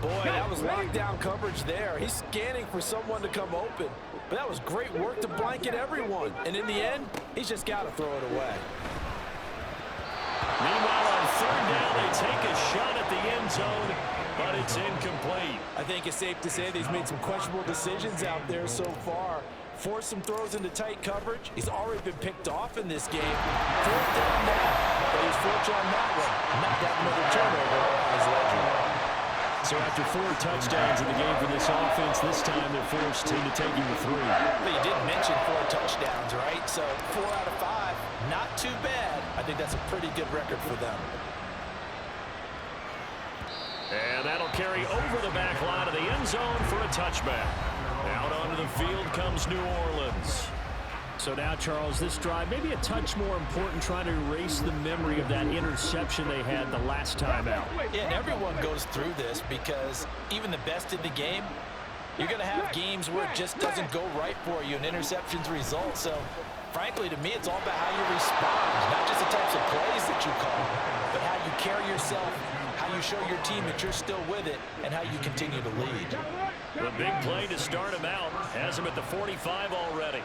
Boy, that was lockdown coverage there. He's scanning for someone to come open. But that was great work to blanket everyone. And in the end, he's just got to throw it away. Meanwhile, on 3rd down, they take a shot at the end zone, but it's incomplete. I think it's safe to say that he's made some questionable decisions out there so far. Forced some throws into tight coverage. He's already been picked off in this game. 4th down now, but he's fortunate on that one. Not that another turnover on his ledger. So after 4 touchdowns in the game for this offense, this time they're forced into taking the 3. But you did mention 4 touchdowns, right? So 4 out of 5, not too bad. I think that's a pretty good record for them. And that'll carry over the back line of the end zone for a touchback. Out onto the field comes New Orleans. So now, Charles, this drive maybe a touch more important, trying to erase the memory of that interception they had the last time out. Yeah, and everyone goes through this, because even the best in the game, you're going to have games where it just doesn't go right for you, and interceptions result. So, frankly, to me, it's all about how you respond, not just the types of plays that you call, but how you carry yourself, how you show your team that you're still with it, and how you continue to lead. The big play to start him out has him at the 45 already.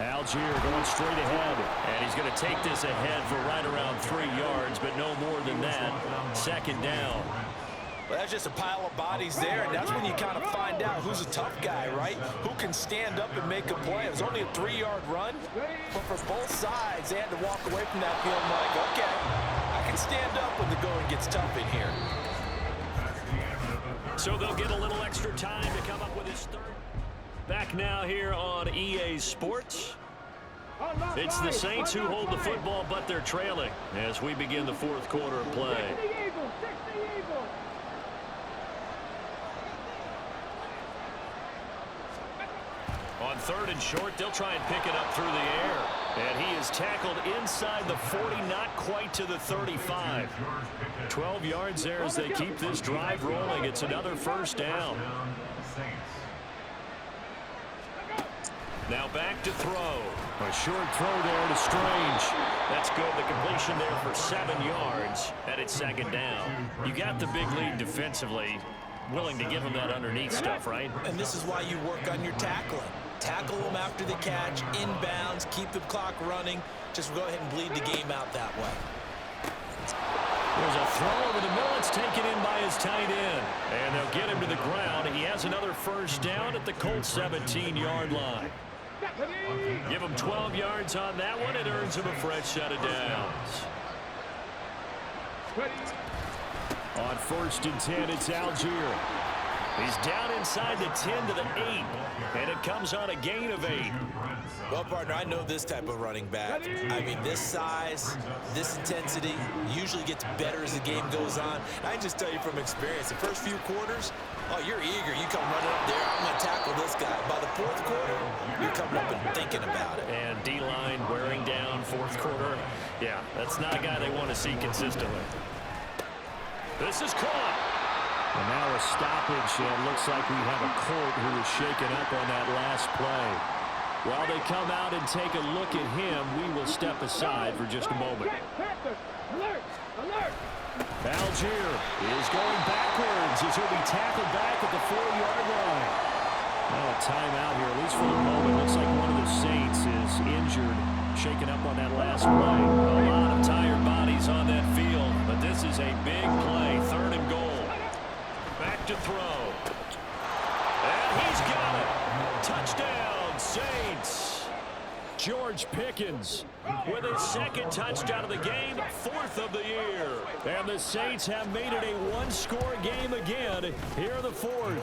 Algier going straight ahead. And he's going to take this ahead for right around 3 yards, but no more than that. Second down. Well, that's just a pile of bodies there, and that's when you kind of find out who's a tough guy, right? Who can stand up and make a play. It was only a 3-yard run, but for both sides, they had to walk away from that feeling like, okay, I can stand up when the going gets tough in here. So they'll get a little extra time to come up with his third. Back now here on EA Sports. It's the Saints who hold the football, but they're trailing as we begin the fourth quarter of play. On third and short, they'll try and pick it up through the air. And he is tackled inside the 40, not quite to the 35. 12 yards there as they keep this drive rolling. It's another first down. Now back to throw. A short throw there to Strange. That's good. The completion there for 7 yards. And it's second down. You got the big lead defensively. Willing to give him that underneath stuff, right? And this is why you work on your tackling. Tackle them after the catch, inbounds, keep the clock running. Just go ahead and bleed the game out that way. There's a throw over the middle. It's taken in by his tight end. And they'll get him to the ground. He has another first down at the Colts 17-yard line. Give him 12 yards on that one. It earns him a fresh set of downs. On first and 10, it's Algier. He's down inside the 10 to the 8, and it comes on a gain of 8. Well, partner, I know this type of running back. I mean, this size, this intensity usually gets better as the game goes on. I can just tell you from experience, the first few quarters, oh, you're eager. You come running up there, I'm going to tackle this guy. By the fourth quarter, you're coming up and thinking about it. And D-line wearing down fourth quarter. Yeah, that's not a guy they want to see consistently. This is caught. And now a stoppage, and it looks like we have a Colt who was shaken up on that last play. While they come out and take a look at him, we will step aside for just a moment. Algier is going backwards as he'll be tackled back at the 4-yard line. Now a timeout here, at least for the moment. Looks like one of the Saints is injured, shaken up on that last play. A lot of tired bodies on that field, but this is a big play. Third and goal. Back to throw. And he's got it. Touchdown, Saints. George Pickens with his second touchdown of the game, 4th of the year. And the Saints have made it a one-score game again here in the 4th.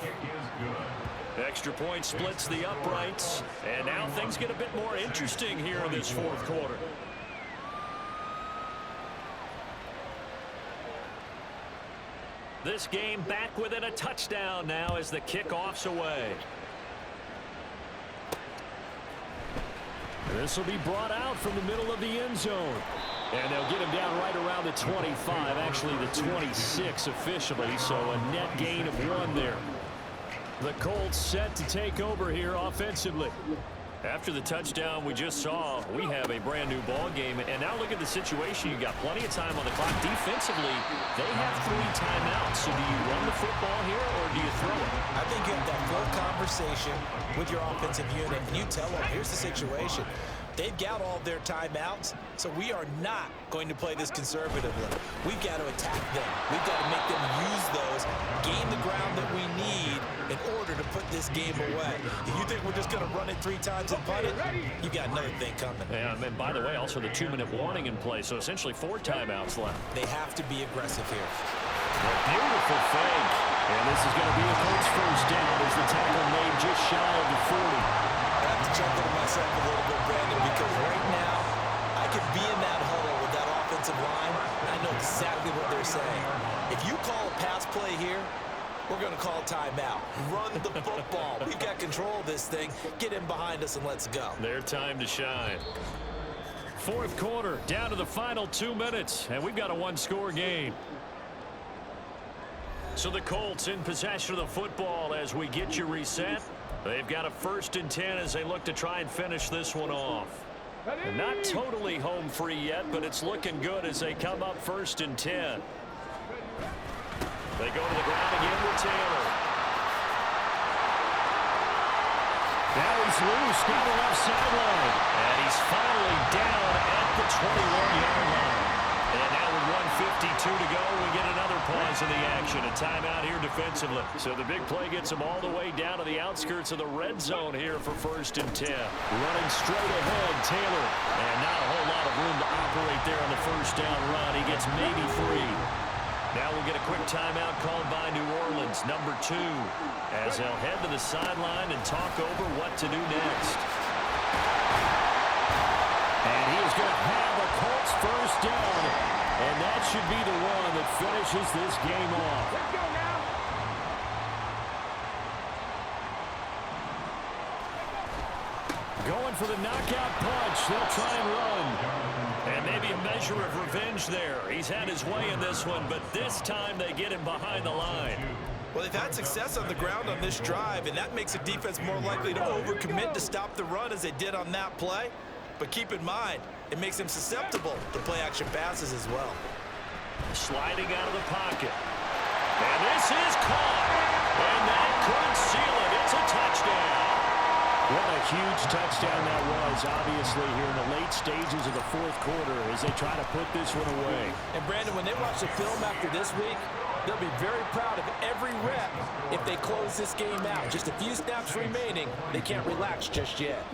Extra point splits the uprights, and now things get a bit more interesting here in this 4th quarter. This game back within a touchdown now as the kickoff's away. This will be brought out from the middle of the end zone. And they'll get him down right around the 25, actually the 26 officially, so a net gain of 1 there. The Colts set to take over here offensively. After the touchdown we just saw, we have a brand new ball game. And now look at the situation. You got plenty of time on the clock. Defensively, they have 3 timeouts. So do you run the football here or do you throw it? I think you have that full conversation with your offensive unit, and you tell them, here's the situation. They've got all their timeouts, so we are not going to play this conservatively. We've got to attack them. We've got to make them use those, gain the ground that we need in order to put this game away. If you think we're just going to run it 3 times and punt it, you got another thing coming. Yeah, and by the way, also the 2-minute warning in play, so essentially 4 timeouts left. They have to be aggressive here. A beautiful fake. And this is going to be a Colts first down as the tackle made just shy of the 40. I have to chuckle to myself a little bit, Brandon, because right now I could be in that huddle with that offensive line, and I know exactly what they're saying. If you call a pass play here, we're going to call timeout. Run the football. We've got control of this thing. Get in behind us and let's go. Their time to shine. 4th quarter, down to the final 2 minutes, and we've got a 1-score game. So the Colts in possession of the football as we get you reset. They've got a 1st and 10 as they look to try and finish this one off. And not totally home free yet, but it's looking good as they come up 1st and 10. They go to the ground again with Taylor. Now he's loose down the left sideline. And he's finally down at the 21-yard line. And now with 1:52 to go, we get another pause in the action. A timeout here defensively. So the big play gets him all the way down to the outskirts of the red zone here for 1st and 10. Running straight ahead, Taylor. And not a whole lot of room to operate there on the 1st down run. He gets maybe 3. Now we'll get a quick timeout called by New Orleans, number 2, as they'll head to the sideline and talk over what to do next. And he is going to have a Colts 1st down, and that should be the one that finishes this game off. Let's go now. Going for the knockout punch. They'll try and run. And maybe a measure of revenge there. He's had his way in this one, but this time they get him behind the line. Well, they've had success on the ground on this drive, and that makes a defense more likely to overcommit to stop the run as they did on that play. But keep in mind, it makes them susceptible to play-action passes as well. Sliding out of the pocket. And this is caught. And that could seal it. It's a touchdown. What a huge touchdown that was, obviously, here in the late stages of the 4th quarter as they try to put this one away. And, Brandon, when they watch the film after this week, they'll be very proud of every rep if they close this game out. Just a few snaps remaining. They can't relax just yet.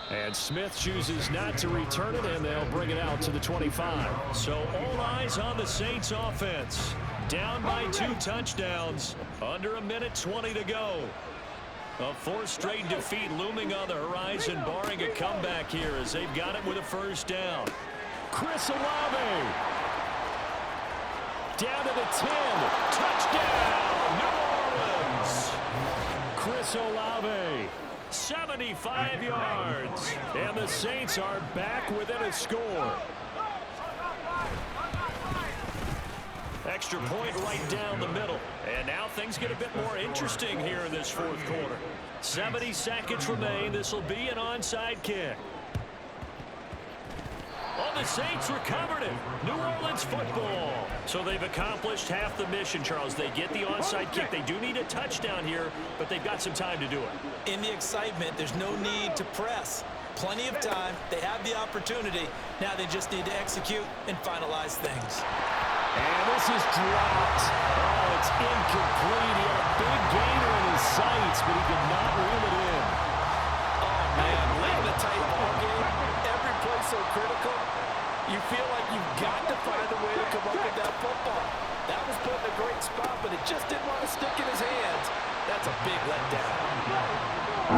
And Smith chooses not to return it, and they'll bring it out to the 25. So all eyes on the Saints offense. Down by 2 touchdowns. Under 1:20 to go. A 4th straight defeat looming on the horizon, barring a comeback here as they've got it with a 1st down. Chris Olave. Down to the 10. Touchdown, New Orleans. Chris Olave. 75 yards. And the Saints are back within a score. Extra point right down the middle. And now things get a bit more interesting here in this 4th quarter. 70 seconds remain. This will be an onside kick. Oh, the Saints recovered it. New Orleans football. So they've accomplished half the mission, Charles. They get the onside kick. They do need a touchdown here, but they've got some time to do it. In the excitement, there's no need to press. Plenty of time. They have the opportunity. Now they just need to execute and finalize things. And this is dropped. Oh, it's incomplete. He had a big gainer in his sights, but he could not reel it in. Oh, man. Late in a tight ball game. Every play so critical. You feel like you've got to find a way to come up with that football. That was put in a great spot, but it just didn't want to stick in his hands. That's a big letdown.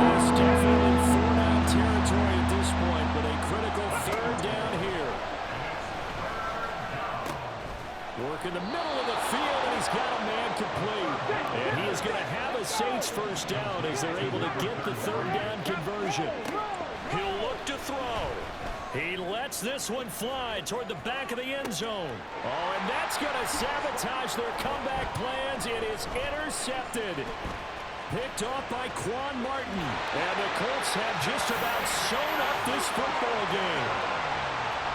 It's definitely 4-down territory at this point, but a critical 3rd down here. Work in the middle of the field, and he's got a man complete. And he is going to have a Saints 1st down as they're able to get the 3rd down conversion. He'll look to throw. He lets this one fly toward the back of the end zone. Oh, and that's going to sabotage their comeback plans. It is intercepted. Picked off by Quan Martin. And the Colts have just about sewn up this football game.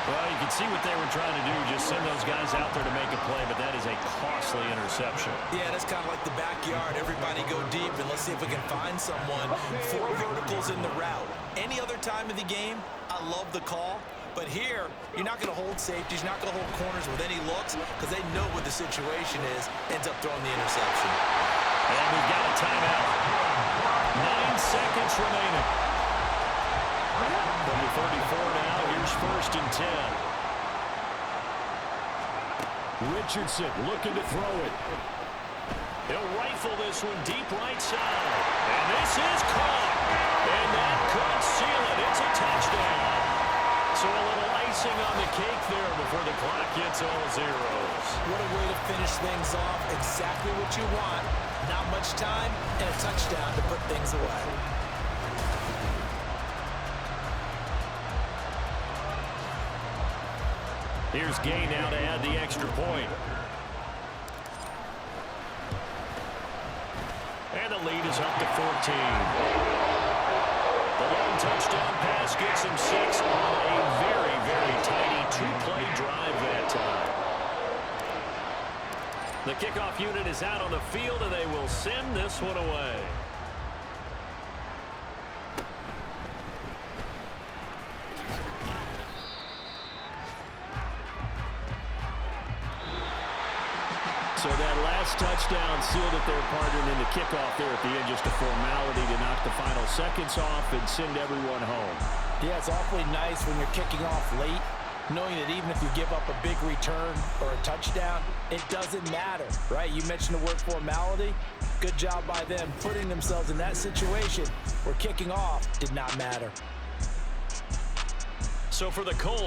Well, you can see what they were trying to do, just send those guys out there to make a play, but that is a costly interception. Yeah, that's kind of like the backyard. Everybody go deep, and let's see if we can find someone. 4 verticals in the route. Any other time of the game, I love the call. But here, you're not going to hold safeties, you're not going to hold corners with any looks, because they know what the situation is, ends up throwing the interception. And we've got a timeout. 9 seconds remaining. Number 34 now. Here's 1st and 10. Richardson looking to throw it. He'll rifle this one deep right side. And this is caught. And that could seal it. It's a touchdown. So a little icing on the cake there before the clock gets all zeros. What a way to finish things off. Exactly what you want. Not much time and a touchdown to put things away. Here's Gay now to add the extra point. And the lead is up to 14. The long touchdown pass gets him 6 on a very, very tiny 2-play drive that time. The kickoff unit is out on the field, and they will send this one away. So that last touchdown sealed it there, partner, in the kickoff there at the end. Just a formality to knock the final seconds off and send everyone home. Yeah, it's awfully nice when you're kicking off late, knowing that even if you give up a big return or a touchdown, it doesn't matter, right? You mentioned the word formality. Good job by them putting themselves in that situation where kicking off did not matter. So for the Colts,